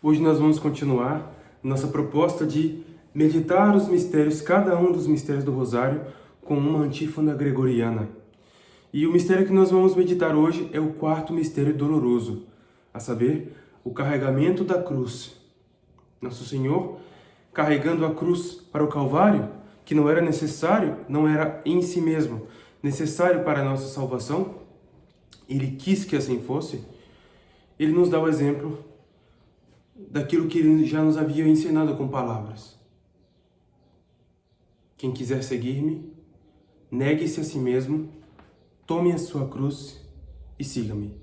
Hoje nós vamos continuar nossa proposta de meditar os mistérios, cada um dos mistérios do Rosário, com uma antífona gregoriana. E o mistério que nós vamos meditar hoje é o quarto mistério doloroso, a saber, o carregamento da cruz. Nosso Senhor, carregando a cruz para o Calvário, que não era necessário, não era em si mesmo necessário para a nossa salvação, Ele quis que assim fosse. Ele nos dá o exemplo daquilo que Ele já nos havia ensinado com palavras. Quem quiser seguir-me, negue-se a si mesmo, tome a sua cruz e siga-me.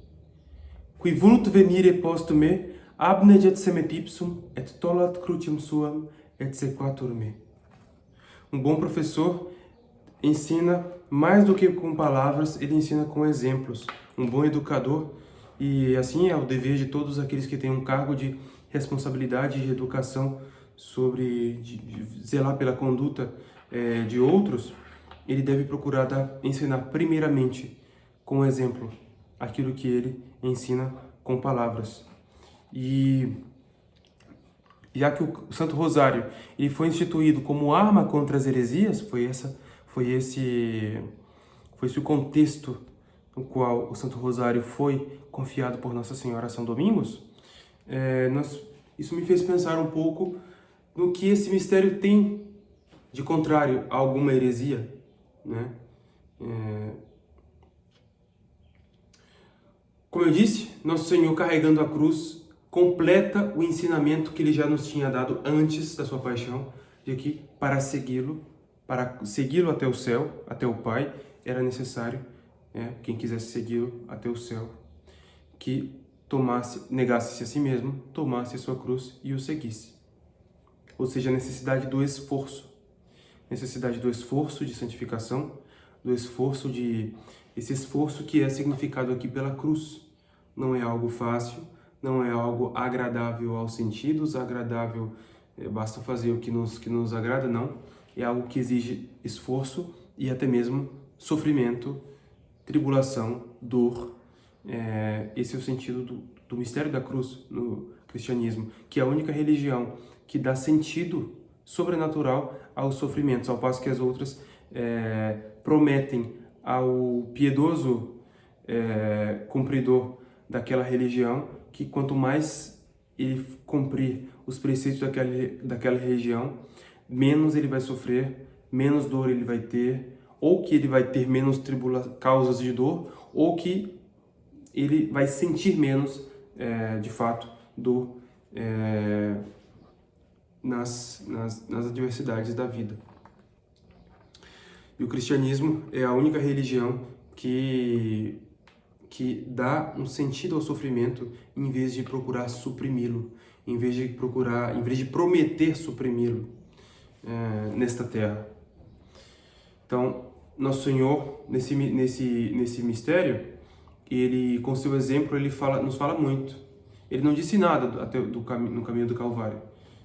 Qui vult venire post me, abneget se me ipsum, et tollat crucium suam, et sequatur me. Um bom professor ensina mais do que com palavras, ele ensina com exemplos. Um bom educador, e assim é o dever de todos aqueles que têm um cargo de responsabilidade de educação de zelar pela conduta de outros, ele deve procurar ensinar primeiramente com exemplo aquilo que ele ensina com palavras. E já que o Santo Rosário ele foi instituído como arma contra as heresias, foi esse o contexto no qual o Santo Rosário foi confiado por Nossa Senhora a São Domingos, isso me fez pensar um pouco no que esse mistério tem de contrário a alguma heresia, né? Como eu disse, Nosso Senhor carregando a cruz completa o ensinamento que Ele já nos tinha dado antes da sua paixão, de que para segui-lo até o céu, até o Pai, era necessário, quem quisesse segui-lo até o céu, que negasse-se a si mesmo, tomasse a sua cruz e o seguisse. Ou seja, a necessidade do esforço de santificação, esse esforço que é significado aqui pela cruz. Não é algo fácil, não é algo agradável aos sentidos, basta fazer o que nos agrada, não. É algo que exige esforço e até mesmo sofrimento, tribulação, dor. Esse é o sentido do mistério da cruz no cristianismo, que é a única religião que dá sentido sobrenatural aos sofrimentos, ao passo que as outras prometem ao piedoso cumpridor daquela religião que quanto mais ele cumprir os preceitos daquela religião, menos ele vai sofrer, menos dor ele vai ter, ou que ele vai ter menos causas de dor, ou que ele vai sentir menos, de fato, dor nas adversidades da vida. E o cristianismo é a única religião que dá um sentido ao sofrimento em vez de procurar suprimi-lo, em vez de prometer suprimi-lo nesta terra. Então, Nosso Senhor, nesse mistério, ele, com seu exemplo, ele nos fala muito. Ele não disse nada no caminho do Calvário.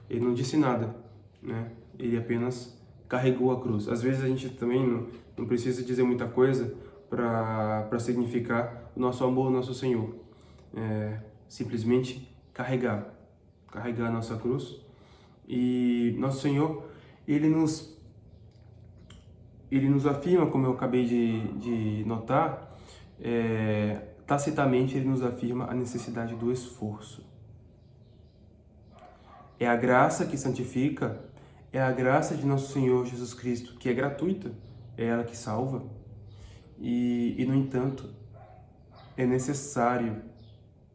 Ele não disse nada, né? Ele apenas carregou a cruz. Às vezes a gente também não precisa dizer muita coisa para significar o nosso amor ao Nosso Senhor. Simplesmente carregar a nossa cruz. E Nosso Senhor, ele nos afirma, como eu acabei de notar, tacitamente ele nos afirma a necessidade do esforço. É a graça que santifica, é a graça de Nosso Senhor Jesus Cristo, que é gratuita, é ela que salva. E no entanto, é necessário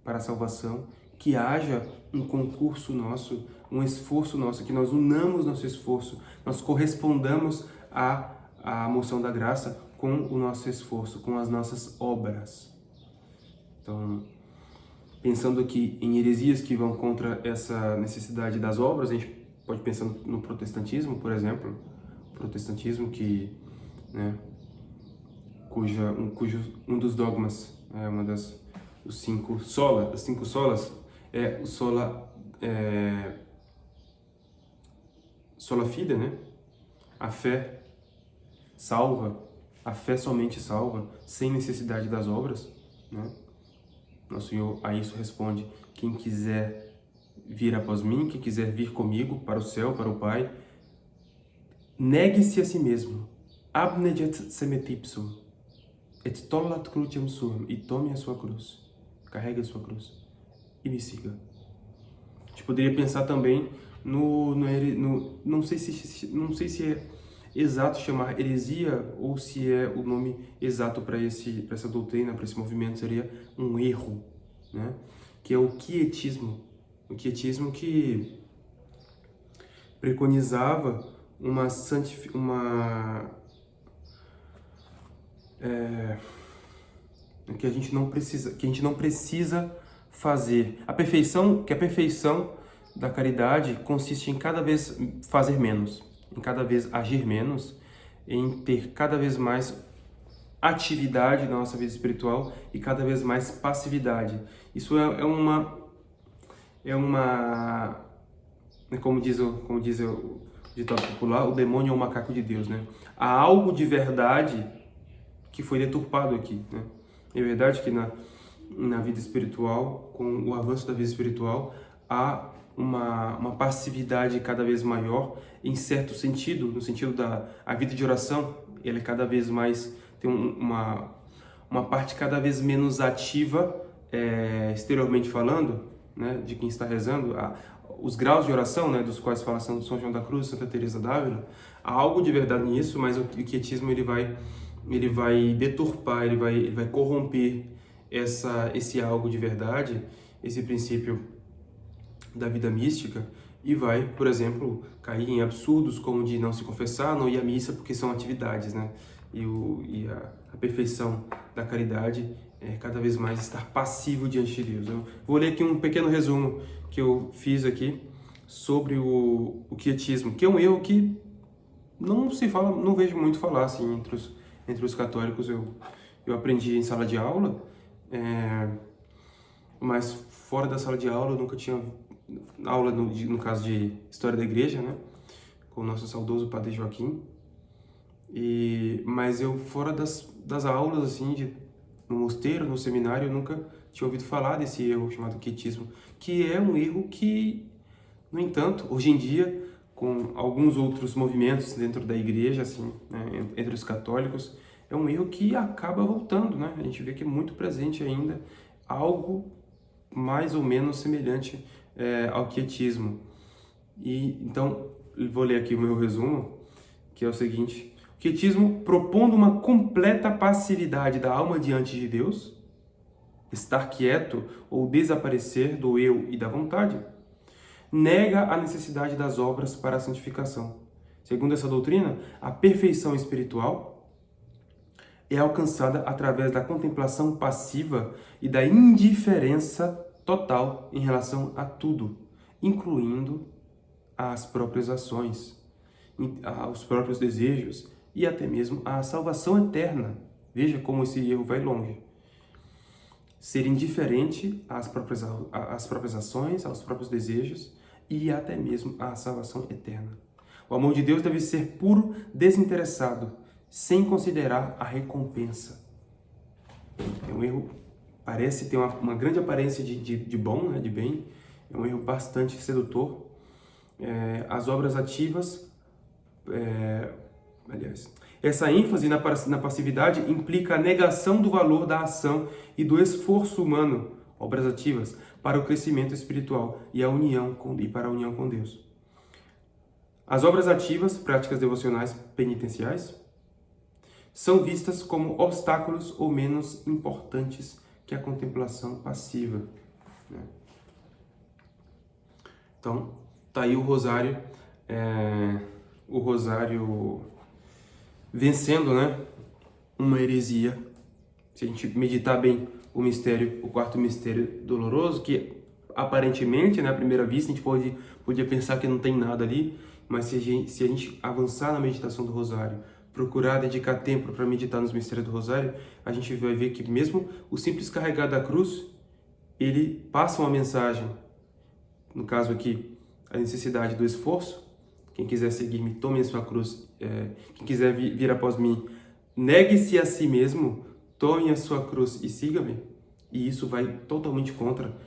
para a salvação que haja um concurso nosso, um esforço nosso, que nós unamos nosso esforço, nós correspondamos à moção da graça com o nosso esforço, com as nossas obras. Então, pensando aqui em heresias que vão contra essa necessidade das obras, a gente pode pensar no protestantismo, por exemplo, protestantismo que, cujo um dos dogmas, das cinco solas, é o sola fide, né? A fé salva, a fé somente salva, sem necessidade das obras, né? Nosso Senhor a isso responde: quem quiser vir após mim, quem quiser vir comigo para o céu, para o Pai, negue-se a si mesmo. Abneget semetipsum. Et tollat crucem suam. E tome a sua cruz. Carregue a sua cruz. E me siga. A gente poderia pensar também não sei se é exato chamar heresia ou se é o nome exato para essa doutrina, para esse movimento, seria um erro, né? Que é o quietismo. O quietismo que preconizava que a gente não precisa fazer. A perfeição da caridade consiste em cada vez fazer menos, em cada vez agir menos, em ter cada vez mais atividade na nossa vida espiritual e cada vez mais passividade. Isso é uma como diz o ditado popular, o demônio é o macaco de Deus, né? Há algo de verdade que foi deturpado aqui, né? É verdade que na vida espiritual, com o avanço da vida espiritual, há uma passividade cada vez maior, em certo sentido, no sentido a vida de oração, ela é cada vez mais, tem uma parte cada vez menos ativa, exteriormente falando, né, de quem está rezando, os graus de oração, né, dos quais fala São João da Cruz, Santa Teresa d'Ávila, há algo de verdade nisso, mas o quietismo ele vai deturpar, ele vai corromper esse algo de verdade, esse princípio da vida mística, e vai, por exemplo, cair em absurdos como de não se confessar, não ir à missa, porque são atividades, né? E a perfeição da caridade é cada vez mais estar passivo diante de Deus. Eu vou ler aqui um pequeno resumo que eu fiz aqui sobre o quietismo, que é um erro que não se fala, não vejo muito falar assim entre os católicos. Eu aprendi em sala de aula, mas fora da sala de aula eu nunca tinha aula no caso de História da Igreja, né, com o nosso saudoso Padre Joaquim. Mas eu fora das aulas assim no mosteiro, no seminário, eu nunca tinha ouvido falar desse erro chamado quietismo, que é um erro que, no entanto, hoje em dia, com alguns outros movimentos dentro da igreja, assim, né, entre os católicos, é um erro que acaba voltando, né? A gente vê que é muito presente ainda algo mais ou menos semelhante ao quietismo. E então, vou ler aqui o meu resumo, que é o seguinte: o quietismo, propondo uma completa passividade da alma diante de Deus, estar quieto ou desaparecer do eu e da vontade, nega a necessidade das obras para a santificação. Segundo essa doutrina, a perfeição espiritual é alcançada através da contemplação passiva e da indiferença total em relação a tudo, incluindo as próprias ações, aos próprios desejos e até mesmo a salvação eterna. Veja como esse erro vai longe. Ser indiferente às próprias ações, aos próprios desejos e até mesmo à salvação eterna. O amor de Deus deve ser puro, desinteressado, sem considerar a recompensa. É um erro, parece ter uma grande aparência de bom, né, de bem, é um erro bastante sedutor. As obras ativas, essa ênfase na passividade implica a negação do valor da ação e do esforço humano, obras ativas, para o crescimento espiritual e para a união com Deus. As obras ativas, práticas devocionais penitenciais, são vistas como obstáculos ou menos importantes que a contemplação passiva, né? Então, tá aí o rosário vencendo, né, uma heresia. Se a gente meditar bem o quarto mistério doloroso, que aparentemente, né, à primeira vista, a gente podia pensar que não tem nada ali, mas se a gente avançar na meditação do rosário, procurar dedicar tempo para meditar nos mistérios do rosário, a gente vai ver que mesmo o simples carregar da cruz, ele passa uma mensagem. No caso aqui, a necessidade do esforço. Quem quiser seguir-me, tome a sua cruz. Quem quiser vir após mim, negue-se a si mesmo, tome a sua cruz e siga-me. E isso vai totalmente contra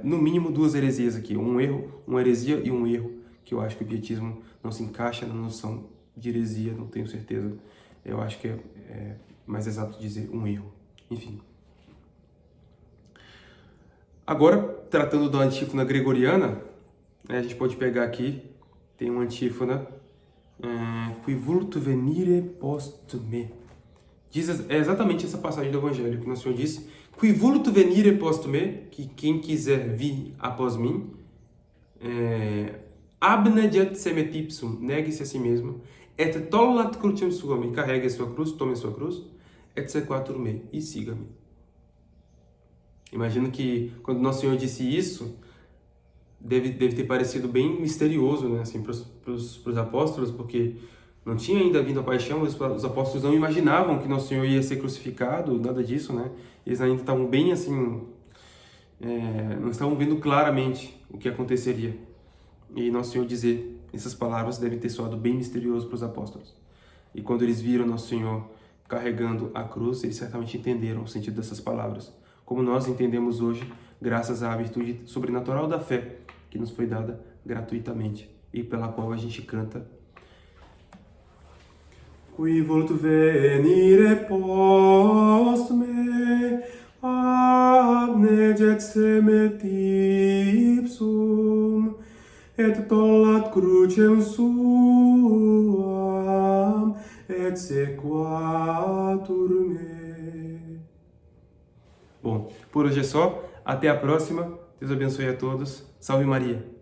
no mínimo 2 heresias aqui, um erro, uma heresia e um erro, que eu acho que o pietismo não se encaixa na noção de heresia, não tenho certeza. Eu acho que é mais exato dizer um erro. Enfim. Agora, tratando da antífona gregoriana, a gente pode pegar aqui, tem uma antífona, qui vult venire post me. É exatamente essa passagem do Evangelho que o Senhor disse, qui vult venire post me, que quem quiser vir após mim, abneget se me ipsum, negue-se a si mesmo, et tollat crucem suam, carregue a sua cruz, tome a sua cruz, et sequatur me, e siga-me. Imagino que quando Nosso Senhor disse isso, deve ter parecido bem misterioso, né, assim, para os apóstolos, porque não tinha ainda vindo a paixão, os apóstolos não imaginavam que Nosso Senhor ia ser crucificado, nada disso, né? Eles ainda estavam bem assim, não estavam vendo claramente o que aconteceria. E Nosso Senhor dizer essas palavras deve ter soado bem misterioso para os apóstolos. E quando eles viram Nosso Senhor carregando a cruz, eles certamente entenderam o sentido dessas palavras, como nós entendemos hoje, graças à virtude sobrenatural da fé, que nos foi dada gratuitamente e pela qual a gente canta: Qui vult venire post me, abneget se me ipsum, et tollat crucem suam, et sequatur me. Bom, por hoje é só. Até a próxima. Deus abençoe a todos. Salve Maria!